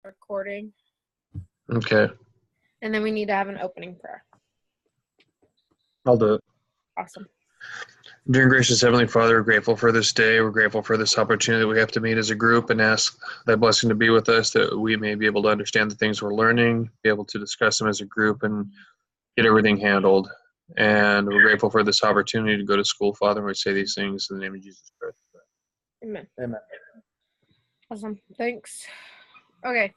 recording, Okay, and then we need to have an opening prayer. I'll do it. Awesome. Dear and gracious Heavenly Father, we're grateful for this day. We're grateful for this opportunity that we have to meet as a group and ask thy blessing to be with us, that we may be able to understand the things we're learning, be able to discuss them as a group, and get everything handled. And we're grateful for this opportunity to go to school, Father, and we say these things in the name of Jesus Christ. Amen. Amen. Awesome. Thanks. Okay.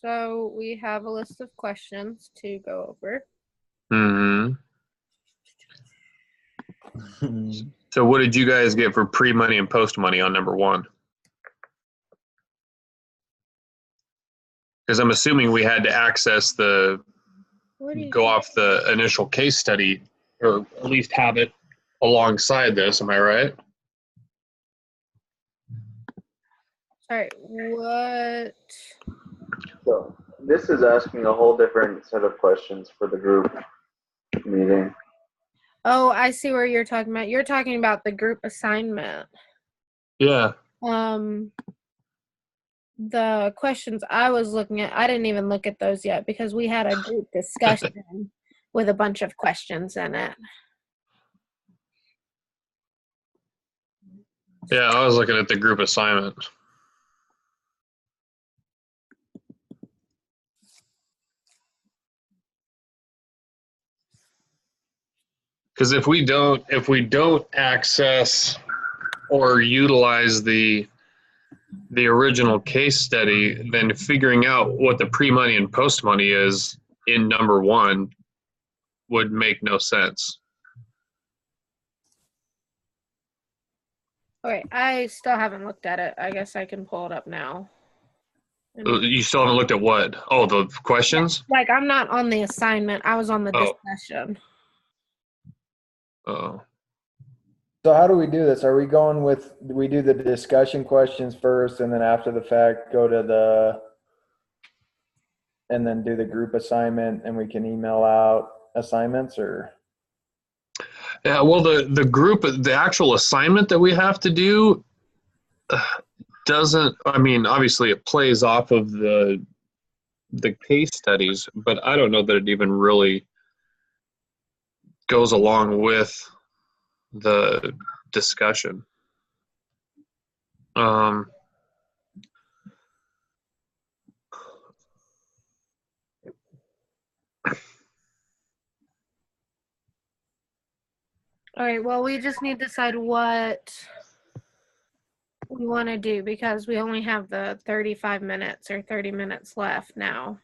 So we have a list of questions to go over. Mm-hmm. So what did you guys get for pre-money and post-money on number 1? Because I'm assuming we had to access go off the initial case study, or at least have it alongside this. Am I right? Sorry, what? So this is asking a whole different set of questions for the group meeting. Oh, I see where you're talking about. You're talking about the group assignment. Yeah. The questions I was looking at, I didn't even look at those yet because we had a group discussion with a bunch of questions in it. Yeah, I was looking at the group assignment. Because if we don't access or utilize the original case study, then figuring out what the pre-money and post-money is in number 1 would make no sense. Okay, I still haven't looked at it. I guess I can pull it up now. You still haven't looked at what? Oh, the questions? Like, I'm not on the assignment. I was on the Oh. discussion. Oh. So how do we do this? Are we going with, we do the discussion questions first and then after the fact go to and then do the group assignment and we can email out assignments, or? Yeah, well, the actual assignment that we have to do doesn't, I mean, obviously it plays off of the case studies, but I don't know that it even really goes along with the discussion. All right, well, we just need to decide what we want to do because we only have the 35 minutes or 30 minutes left now.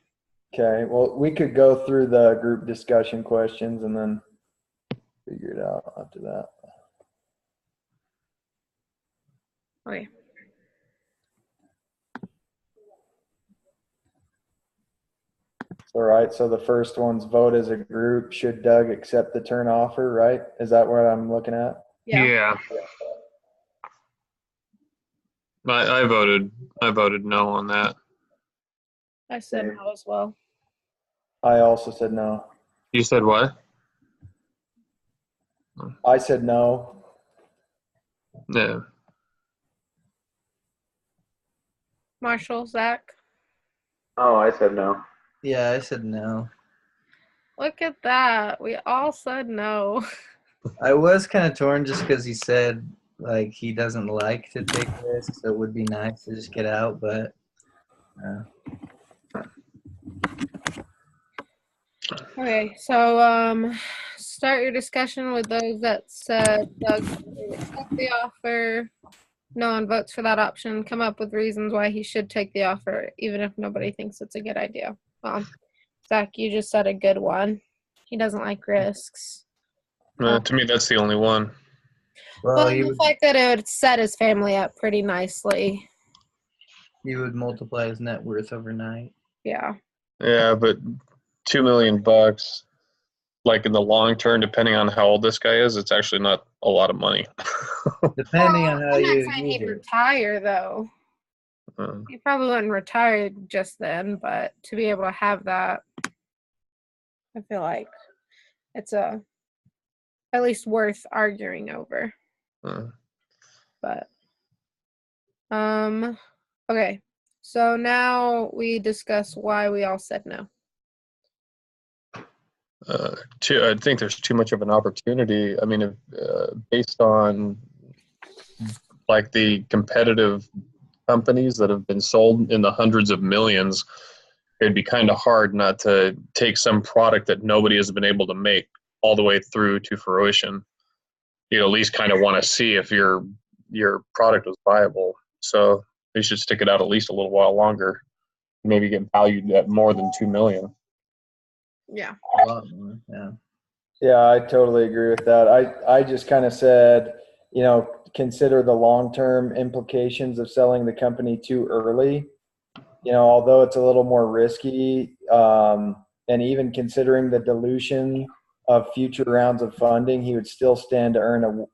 Okay, well, we could go through the group discussion questions and then figure it out after that. Okay. All right, so the first one's vote as a group. Should Doug accept the turn offer, right? Is that what I'm looking at? Yeah. I voted no on that. I said no as well. I also said no. You said what? I said no. Yeah. Marshall, Zach? Oh, I said no. Yeah, I said no. Look at that. We all said no. I was kind of torn just because he said like he doesn't like to take risks, so it would be nice to just get out, but Okay, so start your discussion with those that said Doug should accept the offer. No one votes for that option. Come up with reasons why he should take the offer, even if nobody thinks it's a good idea. Zach, you just said a good one. He doesn't like risks. To me, that's the only one. Well, the fact that it would set his family up pretty nicely. He would multiply his net worth overnight. Yeah. Yeah, but $2 million, like in the long term, depending on how old this guy is, it's actually not a lot of money. Depending on how I'm you not saying use he'd it. retire though. He probably wouldn't retire just then, but to be able to have that, I feel like it's at least worth arguing over. But okay, So now we discuss why we all said no. I think there's too much of an opportunity. I mean, based on like the competitive companies that have been sold in the hundreds of millions, it'd be kind of hard not to take some product that nobody has been able to make all the way through to fruition. You at least kind of want to see if your product was viable. So they should stick it out at least a little while longer. Maybe get valued at more than 2 million. Yeah. A lot more, yeah. Yeah, I totally agree with that. I just kind of said, consider the long-term implications of selling the company too early. Although it's a little more risky, and even considering the dilution of future rounds of funding, he would still stand to earn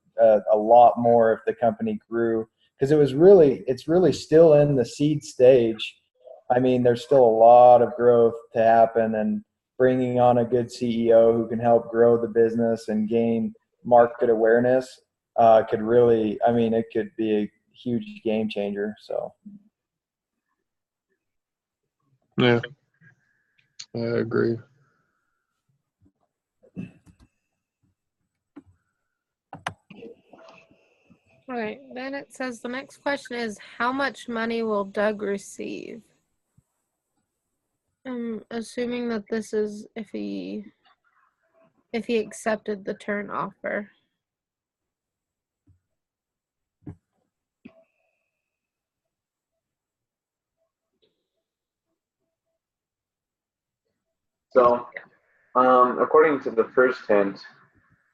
a lot more if the company grew, because it's really still in the seed stage. I mean, there's still a lot of growth to happen, and bringing on a good CEO who can help grow the business and gain market awareness could really, it could be a huge game changer. So. Yeah, I agree. All right. Then it says the next question is, how much money will Doug receive? I'm assuming that this is if he accepted the turn offer. So, according to the first hint,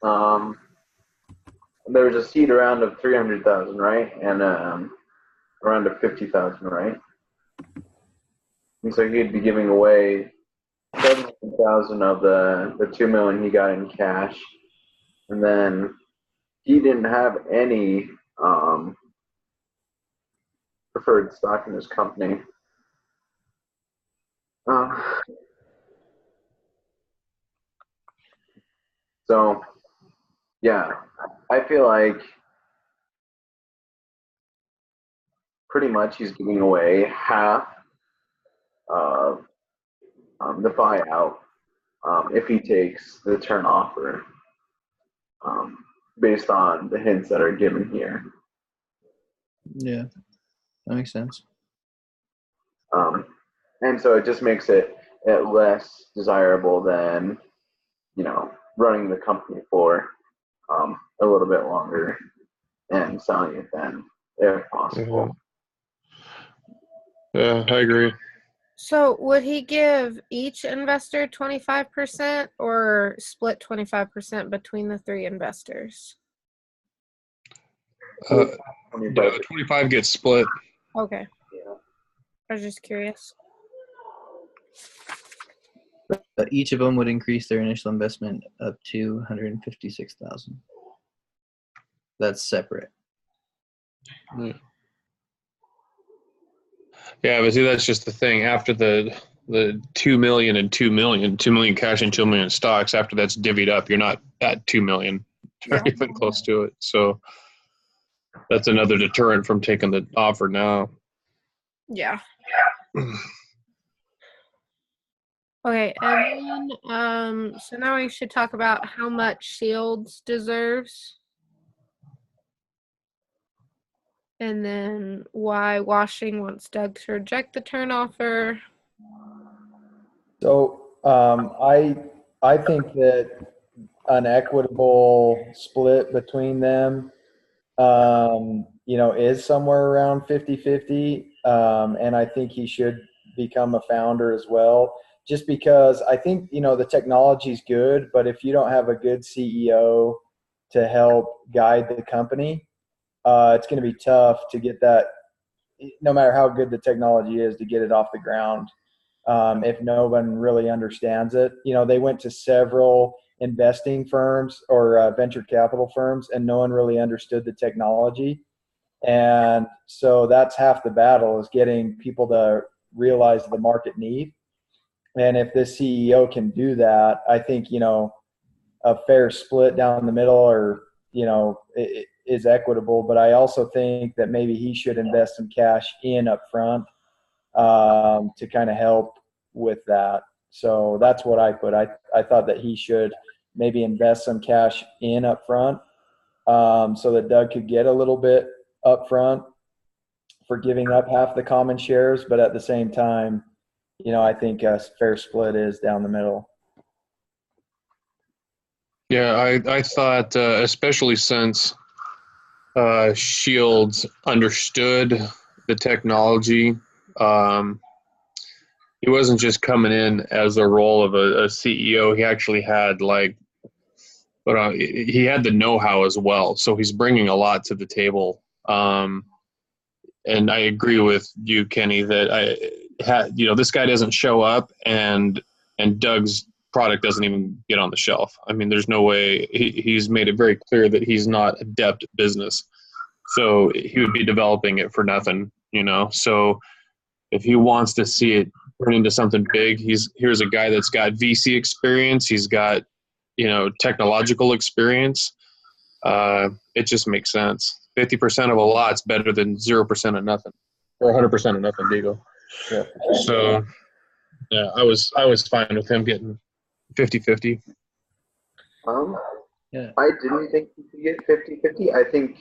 there was a seed round of 300,000, right, and a round of 50,000, right? And so he'd be giving away 7,000 of the 2 million he got in cash, and then he didn't have any preferred stock in his company. So, yeah, I feel like pretty much he's giving away half of the buyout if he takes the turn offer, based on the hints that are given here. Yeah, that makes sense. And so it just makes it less desirable than, running the company for a little bit longer and selling it then, if possible. Yeah, I agree. So would he give each investor 25% or split 25% between the three investors? 25 gets split. Okay. Yeah. I was just curious. But each of them would increase their initial investment up to 156,000. That's separate. Yeah, but see, that's just the thing. After the 2 million and 2 million, 2 million cash and 2 million stocks, after that's divvied up, you're not at 2 million, or even close to it. So that's another deterrent from taking the offer now. Yeah. Okay, and then so now we should talk about how much Shields deserves. And then why Washing wants Doug to reject the turn offer. So I think that an equitable split between them, is somewhere around 50-50. And I think he should become a founder as well, just because I think, the technology's good, but if you don't have a good CEO to help guide the company, it's going to be tough to get that, no matter how good the technology is, to get it off the ground. If no one really understands it. They went to several investing firms or venture capital firms, and no one really understood the technology. And so that's half the battle, is getting people to realize the market need. And if this CEO can do that, I think, a fair split down the middle, or, is equitable. But I also think that maybe he should invest some cash in up front, to kind of help with that. So that's what I put. I thought that he should maybe invest some cash in up front, so that Doug could get a little bit up front for giving up half the common shares. But at the same time, I think a fair split is down the middle. Yeah, I thought, especially since Shields understood the technology, he wasn't just coming in as a role of a CEO. He actually had he had the know-how as well. So he's bringing a lot to the table. And I agree with you, Kenny, that this guy doesn't show up and Doug's product doesn't even get on the shelf. I mean, there's no way. He's made it very clear that he's not adept at business. So he would be developing it for nothing, So if he wants to see it turn into something big, here's a guy that's got VC experience. He's got, technological experience. It just makes sense. 50% of a lot's better than 0% of nothing, or 100% of nothing, Diego. Yeah. So, yeah, I was fine with him getting 50-50. Yeah. I didn't think he could get 50-50. I think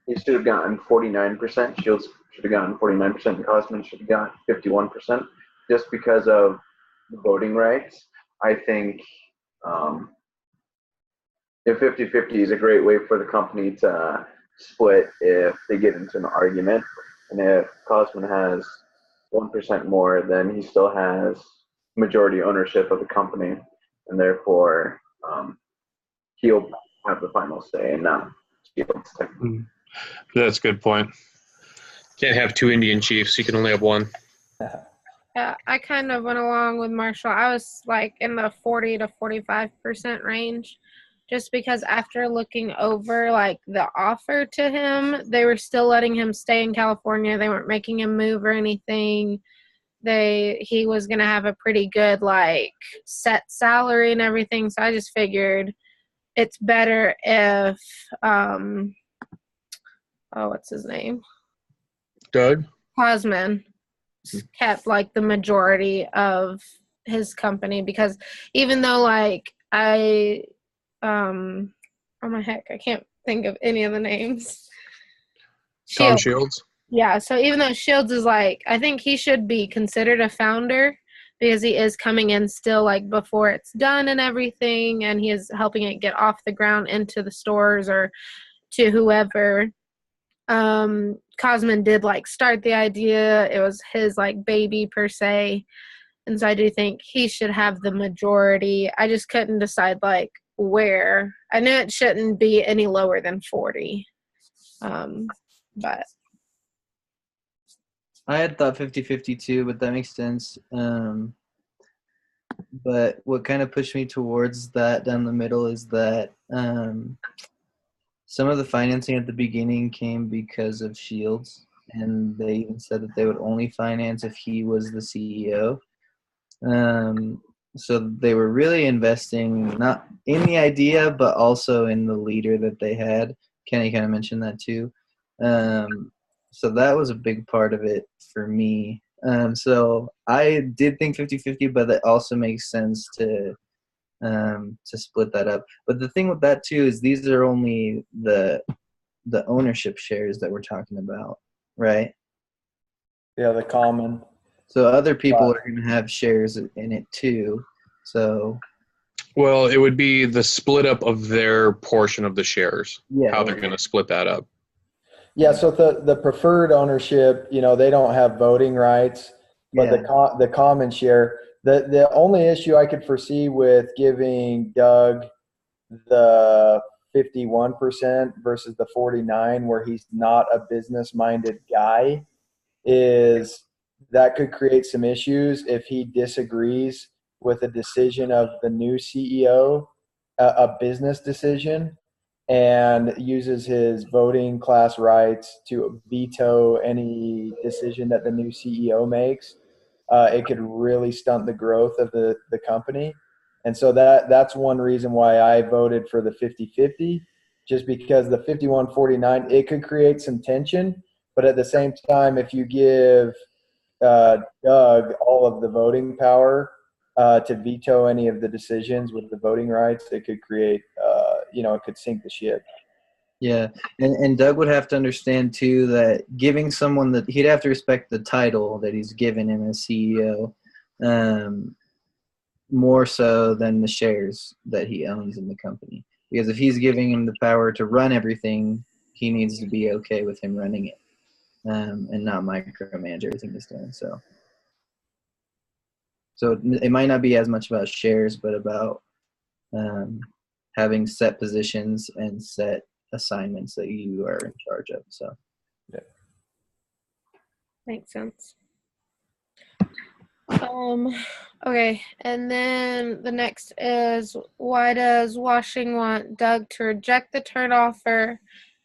he should have gotten 49%. Shields should have gotten 49%, and Cosman should have gotten 51%, just because of the voting rights. I think if 50-50 is a great way for the company to split if they get into an argument. And if Cosman has 1% more, then he still has majority ownership of the company, and therefore he'll have the final say and not Shields. That's a good point. Can't have two Indian chiefs. You can only have one. Yeah, I kind of went along with Marshall. I was like in the 40 to 45% range, just because after looking over like the offer to him, they were still letting him stay in California. They weren't making him move or anything. He was gonna have a pretty good like set salary and everything. So I just figured it's better if what's his name? Doug? Cosman kept like the majority of his company, because even though like oh my heck, I can't think of any of the names. Tom Shields? Yeah, so even though Shields is like, I think he should be considered a founder because he is coming in still like before it's done and everything, and he is helping it get off the ground into the stores or to whoever. Cosman did like start the idea. It was his like baby per se. And so I do think he should have the majority. I just couldn't decide like where. I knew it shouldn't be any lower than 40. But I had thought 50-50 too, but that makes sense. But what kind of pushed me towards that down the middle is that some of the financing at the beginning came because of Shields, and they even said that they would only finance if he was the CEO. So they were really investing not in the idea, but also in the leader that they had. Kenny kind of mentioned that too. So that was a big part of it for me. So I did think 50-50, but that also makes sense to split that up. But the thing with that too is these are only the ownership shares that we're talking about, right? Yeah, the common. So other people are going to have shares in it too. So, well, it would be the split up of their portion of the shares. Yeah. How they're going to split that up. Yeah, so the preferred ownership, they don't have voting rights, but the common share. The only issue I could foresee with giving Doug the 51% versus the 49%, where he's not a business-minded guy, is that could create some issues if he disagrees with a decision of the new CEO, a business decision, and uses his voting class rights to veto any decision that the new CEO makes. It could really stunt the growth of the company. And so that's one reason why I voted for the 50-50, just because the 51-49, it could create some tension, But at the same time, if you give Doug all of the voting power to veto any of the decisions with the voting rights, it could create, it could sink the ship. Yeah, and Doug would have to understand too that giving someone that he'd have to respect the title that he's given him as CEO, more so than the shares that he owns in the company. Because if he's giving him the power to run everything, he needs to be okay with him running it, and not micromanage everything he's doing. So it might not be as much about shares, but about having set positions and set assignments that you are in charge of. So Makes sense. Okay, and then the next is, why does Washing want Doug to reject the turn offer,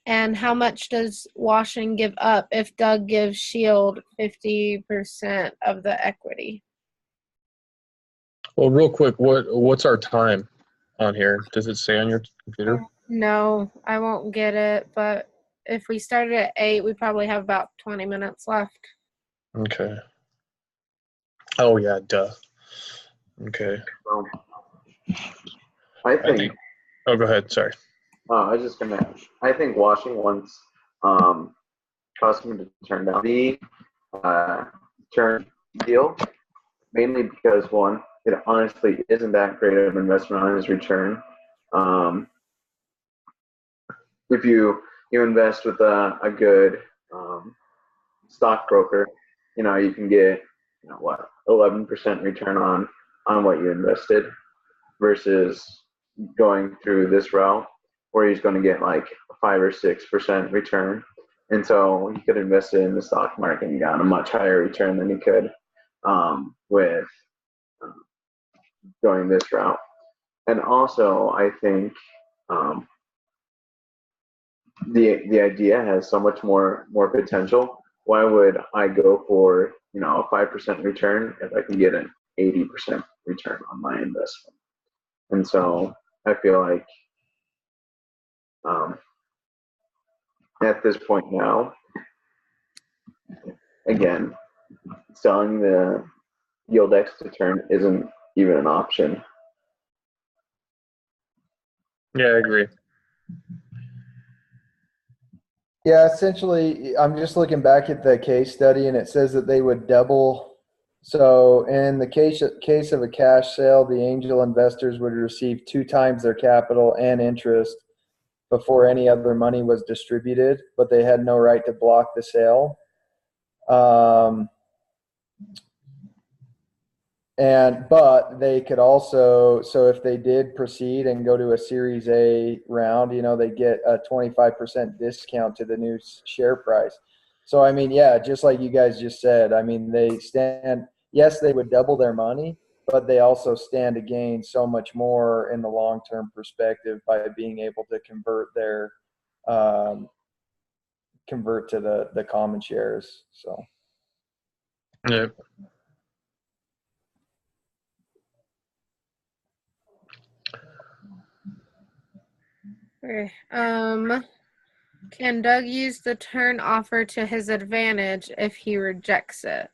and how much does Washing give up if Doug gives Shield 50% of the equity? Well, real quick, what's our time on here? Does it say on your computer? No, I won't get it, but if we started at 8, we probably have about 20 minutes left. Okay. Oh yeah, duh. Okay. I think. Oh, go ahead. Sorry. I was just gonna. I think Washing wants customer to turn down the turn deal, mainly because one, it honestly isn't that great of an investment on his return. If you invest with a good stockbroker, you can get 11% return on what you invested, versus going through this route where he's going to get like a 5 or 6% return. And so he could invest it in the stock market and got a much higher return than he could with going this route. And also, I think the idea has so much more potential. Why would I go for a 5% return if I can get an 80% return on my investment? And so I feel like at this point now, again, selling the YieldX to turn isn't even an option. Yeah, I agree. Yeah, essentially, I'm just looking back at the case study, and it says that they would double. So in the case of a cash sale, the angel investors would receive 2 times their capital and interest before any other money was distributed, but they had no right to block the sale. But they could also, so if they did proceed and go to a Series A round, they get a 25% discount to the new share price. So, I mean, yeah, just like you guys just said, I mean, yes, they would double their money, but they also stand to gain so much more in the long-term perspective by being able to convert to the common shares. So, Yeah. Okay. Can Doug use the turn offer to his advantage if he rejects it?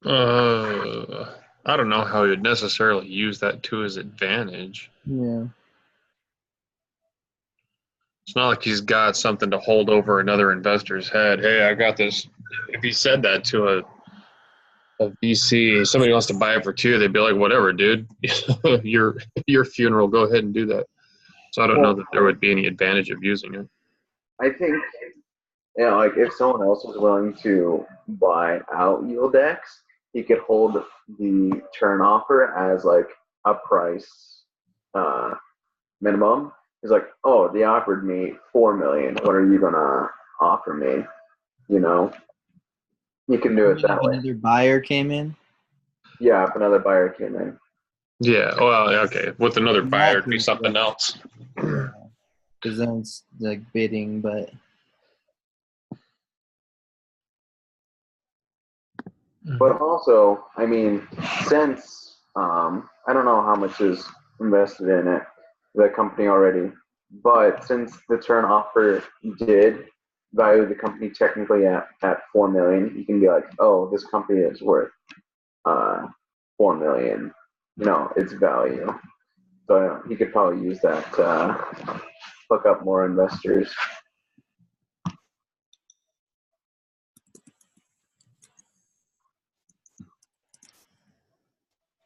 I don't know how he would necessarily use that to his advantage. yeah. It's not like he's got something to hold over another investor's head. Hey, I got this. If he said that to a VC, somebody wants to buy it for 2, they'd be like, whatever, dude. your funeral, go ahead and do that. So I don't know that there would be any advantage of using it. I think, like if someone else was willing to buy out YieldX, he could hold the turn offer as like a price minimum. He's like, oh, they offered me $4 million. What are you gonna offer me? You can do it that way. Another buyer came in. Yeah, if another buyer came in. Yeah. Well, okay. With another buyer, it'd be something else. Because then it's like bidding, but. But also, I mean, since I don't know how much his invested in it, the company already. But since the turn offer did value the company technically at 4 million, you can be like, oh, this company is worth 4 million, its value. So he could probably use that to hook up more investors.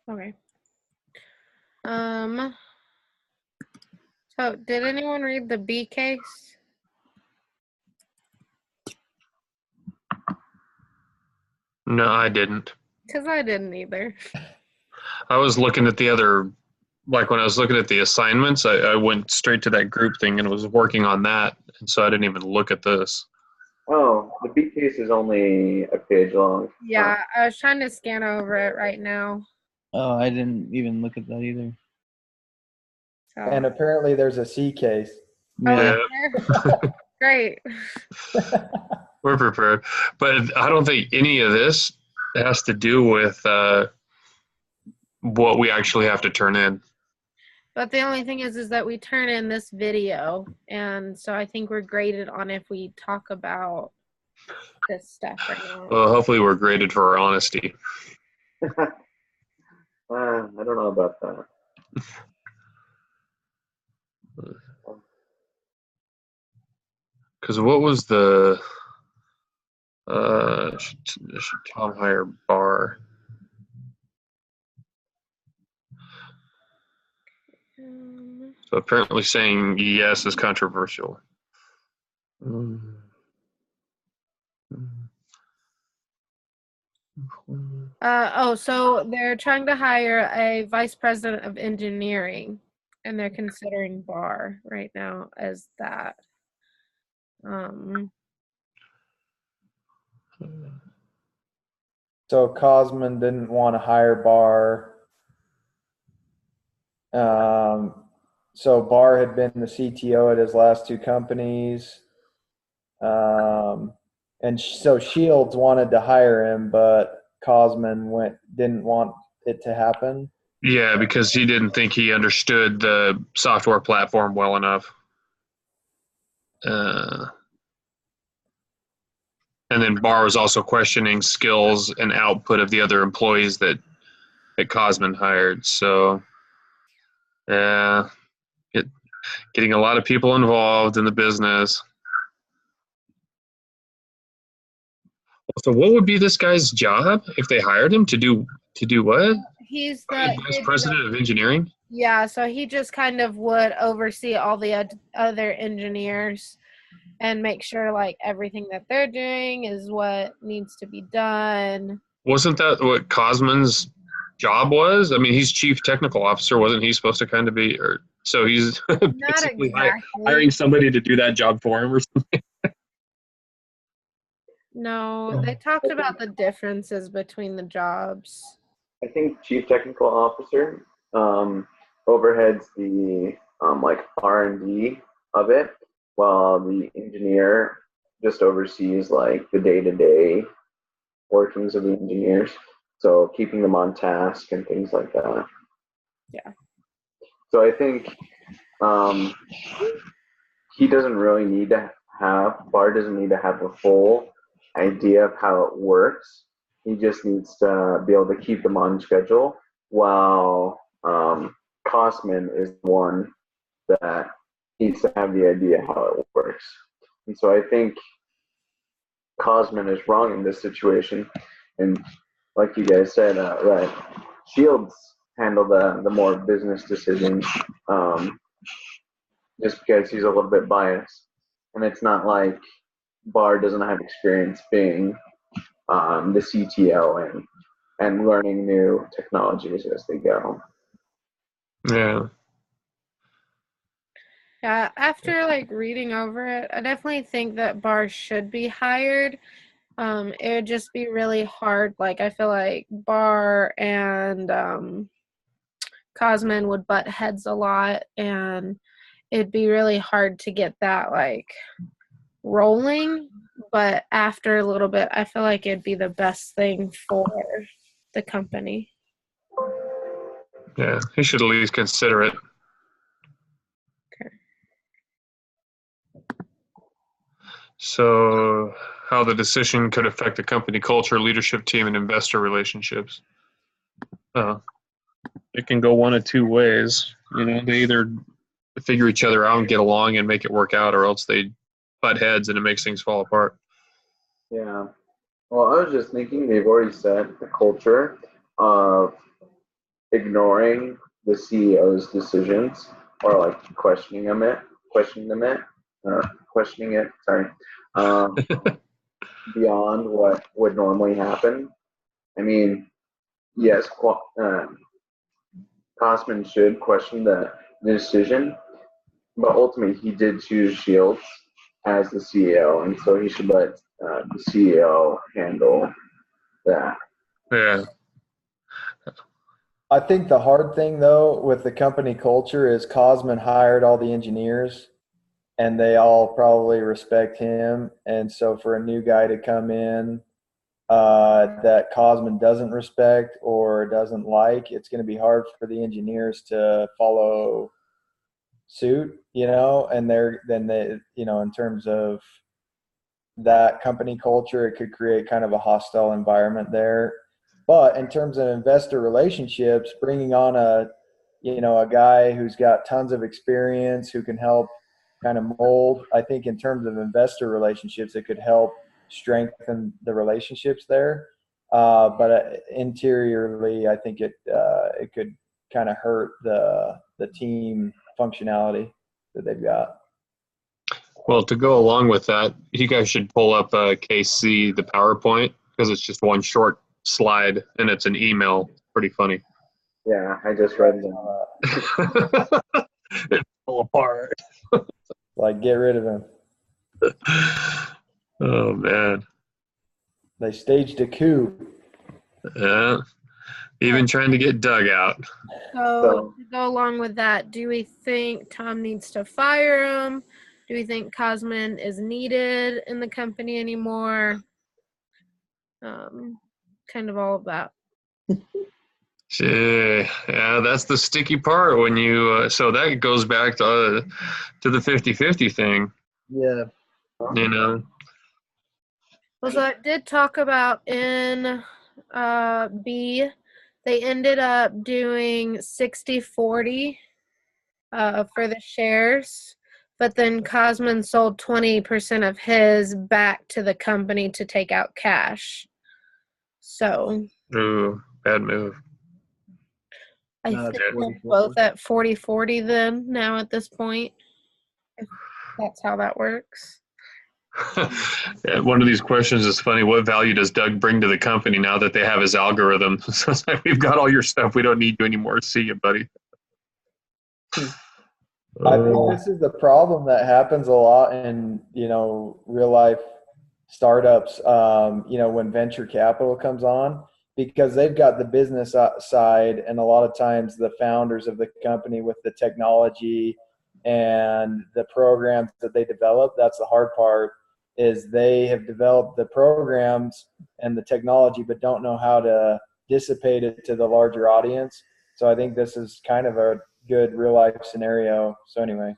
Okay. So did anyone read the B case? No, I didn't. Because I didn't either. I was looking at the other, like when I was looking at the assignments, I went straight to that group thing and was working on that. And so I didn't even look at this. Oh, the B case is only a page long. Yeah, I was trying to scan over it right now. Oh, I didn't even look at that either. So. And apparently there's a C case. Yeah. Great. We're prepared. But I don't think any of this has to do with what we actually have to turn in. But the only thing is that we turn in this video, and so I think we're graded on if we talk about this stuff or not. Well, hopefully we're graded for our honesty. I don't know about that. Because what was the should Tom hire Barr? So apparently saying yes is controversial. So they're trying to hire a vice president of engineering, and they're considering Barr right now as that. So Cosman didn't want to hire Barr. So Barr had been the CTO at his last two companies. And so Shields wanted to hire him, but Cosman didn't want it to happen. Yeah, because he didn't think he understood the software platform well enough. And then Barr was also questioning skills and output of the other employees that Cosman hired. So, yeah, getting a lot of people involved in the business. So, what would be this guy's job if they hired him to do what? He's the Vice president of engineering. Yeah, so he just kind of would oversee all the other engineers and make sure like everything that they're doing is what needs to be done. Wasn't that what Cosman's job was? I mean, he's chief technical officer. Wasn't he supposed to kind of be, or so he's basically hiring somebody to do that job for him or something? No, they talked about the differences between the jobs. I think chief technical officer overheads the like R&D of it, while the engineer just oversees like the day-to-day workings of the engineers. So keeping them on task and things like that. Yeah. So I think he doesn't really need to Barr doesn't need to have the full idea of how it works. He just needs to be able to keep them on schedule, while Cosman is the one that needs to have the idea how it works. And so I think Cosman is wrong in this situation. And like you guys said, right, Shields handle the more business decisions, just because he's a little bit biased. And it's not like Barr doesn't have experience being the CTO and learning new technologies as they go. Yeah. Yeah, after like reading over it, I definitely think that Barr should be hired. It would just be really hard. Like I feel like Barr and Cosman would butt heads a lot, and it'd be really hard to get that like rolling. But after a little bit, I feel like it'd be the best thing for the company. Yeah, he should at least consider it. Okay. So, how the decision could affect the company culture, leadership team, and investor relationships. It can go one of two ways. They either figure each other out and get along and make it work out, or else they butt heads and it makes things fall apart. Yeah. Well, I was just thinking they've already set the culture of ignoring the CEO's decisions or like questioning it. Sorry, um, beyond what would normally happen. I mean, yes, Kosman should question the decision, but ultimately he did choose Shields as the CEO, and so he should let the CEO handle that. Yeah. I think the hard thing though with the company culture is Cosman hired all the engineers and they all probably respect him. And so for a new guy to come in that Cosman doesn't respect or doesn't like, it's going to be hard for the engineers to follow suit, and in terms of that company culture, it could create kind of a hostile environment there. But in terms of investor relationships, bringing on a guy who's got tons of experience who can help kind of mold, I think in terms of investor relationships, it could help strengthen the relationships there. But interiorly, I think it could kind of hurt the team functionality that they've got. Well, to go along with that, you guys should pull up KC, the PowerPoint, because it's just one short slide and it's an email. Pretty funny. Yeah, I just read them. It fell apart. Like, get rid of him. Oh, man. They staged a coup. Yeah. Even trying to get Doug out. So to go along with that, do we think Tom needs to fire him? Do we think Cosman is needed in the company anymore? Kind of all of that. Yeah, that's the sticky part when you so that goes back to the 50-50 thing. Yeah. Well, so I did talk about in B, they ended up doing 60-40 for the shares, but then Cosman sold 20% of his back to the company to take out cash. So Ooh, bad move. I No, think it's they're 40-40. both at 40-40 then now at this point. If that's how that works. Yeah, one of these questions is funny. What value does Doug bring to the company now that they have his algorithm? So it's like, we've got all your stuff. We don't need you anymore. See you, buddy. I think this is the problem that happens a lot in, real life startups, when venture capital comes on, because they've got the business side, and a lot of times the founders of the company with the technology and the programs that they develop, that's the hard part, is they have developed the programs and the technology but don't know how to dissipate it to the larger audience. So I think this is kind of a good real life scenario. So anyway,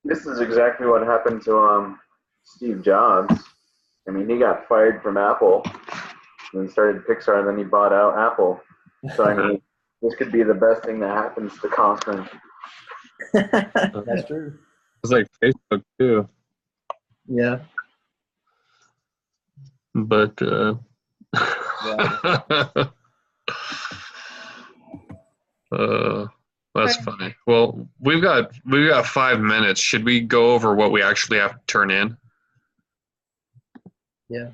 This is exactly what happened to Steve Jobs. I mean, he got fired from Apple and started Pixar, and then he bought out Apple. So I mean, this could be the best thing that happens to Cosman. that's true. It's like Facebook too. Yeah. But that's funny. Well, we've got 5 minutes. Should we go over what we actually have to turn in? Yeah.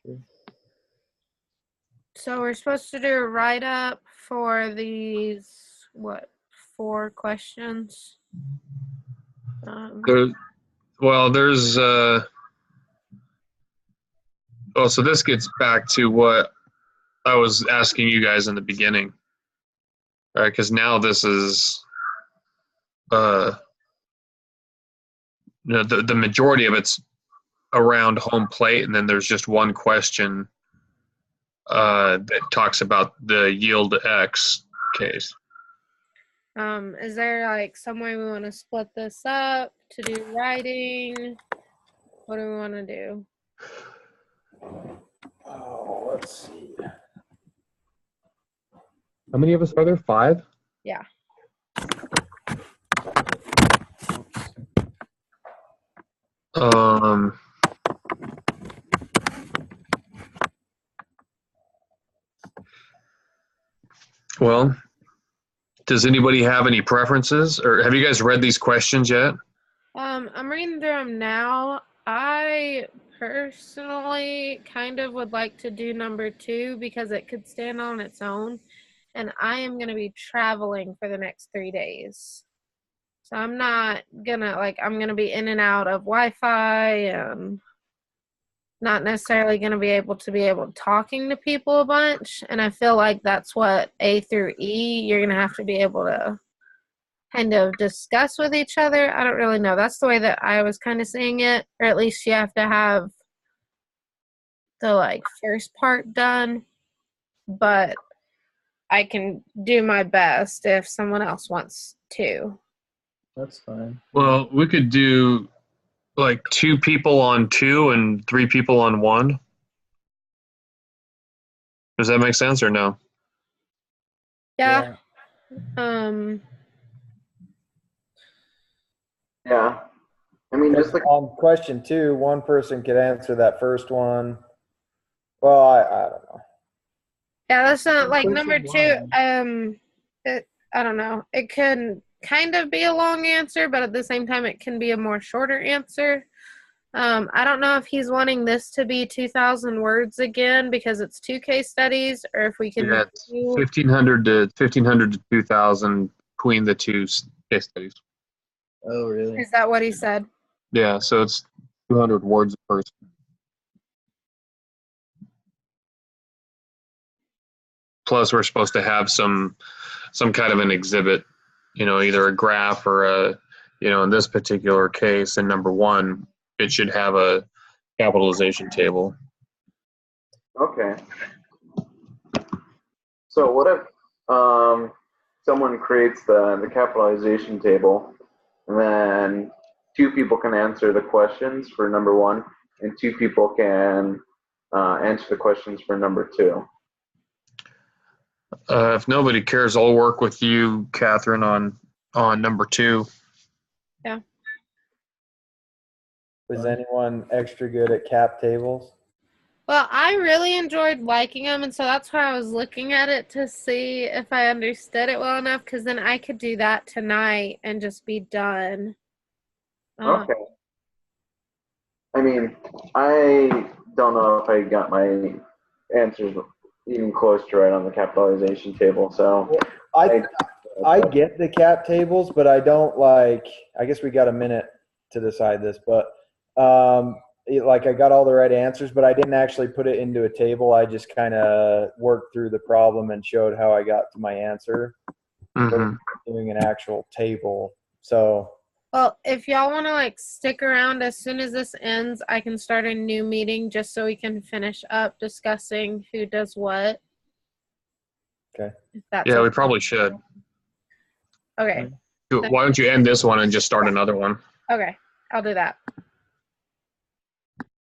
Sure. So we're supposed to do a write-up for these, 4 questions? There's so this gets back to what I was asking you guys in the beginning, because now this is the majority of it's around home plate, and then there's just one question that talks about the yield X case. Is there like some way we want to split this up to do writing? What do we want to do? Oh, let's see. How many of us are there? 5? Yeah. Well, does anybody have any preferences, or have you guys read these questions yet? I'm reading through them now. I personally kind of would like to do number 2 because it could stand on its own. And I am going to be traveling for the next 3 days. So I'm not gonna, I'm going to be in and out of Wi-Fi and not necessarily going to be able talking to people a bunch. And I feel like that's what A through E, you're going to have to be able to kind of discuss with each other. I don't really know. That's the way that I was kind of seeing it. Or at least you have to have the first part done. But I can do my best if someone else wants to. That's fine. Well, we could do 2 people on 2 and 3 people on 1. Does that make sense or no? Yeah. Yeah. I mean, just like On question 2, one person could answer that first one. Well, I don't know. Yeah, that's not Question number 2. I don't know. It can kind of be a long answer, but at the same time, it can be a more shorter answer. I don't know if he's wanting this to be 2,000 words again because it's 2 case studies, or if we can Yeah, it's do. 1,500 to 2,000 between the 2 case studies. Oh, really? Is that what he said? Yeah, so it's 200 words a person. Plus, we're supposed to have some kind of an exhibit, either a graph or in this particular case, in number 1, it should have a capitalization table. okay. So what if someone creates the capitalization table, and then 2 people can answer the questions for number 1, and 2 people can answer the questions for number 2. If nobody cares, I'll work with you, Catherine, on number 2. Yeah. Was anyone extra good at cap tables? Well, I really enjoyed liking them, and so that's why I was looking at it to see if I understood it well enough, because then I could do that tonight and just be done. Okay. I mean, I don't know if I got my answers even close to right on the capitalization table, so. I get the cap tables, but I don't I guess we got a minute to decide this, but I got all the right answers, but I didn't actually put it into a table. I just kind of worked through the problem and showed how I got to my answer. Mm-hmm. Doing an actual table. So. Well, if y'all want to stick around, as soon as this ends, I can start a new meeting just so we can finish up discussing who does what. Okay. Yeah, we probably should. Okay. Why don't you end this one and just start another one? Okay, I'll do that.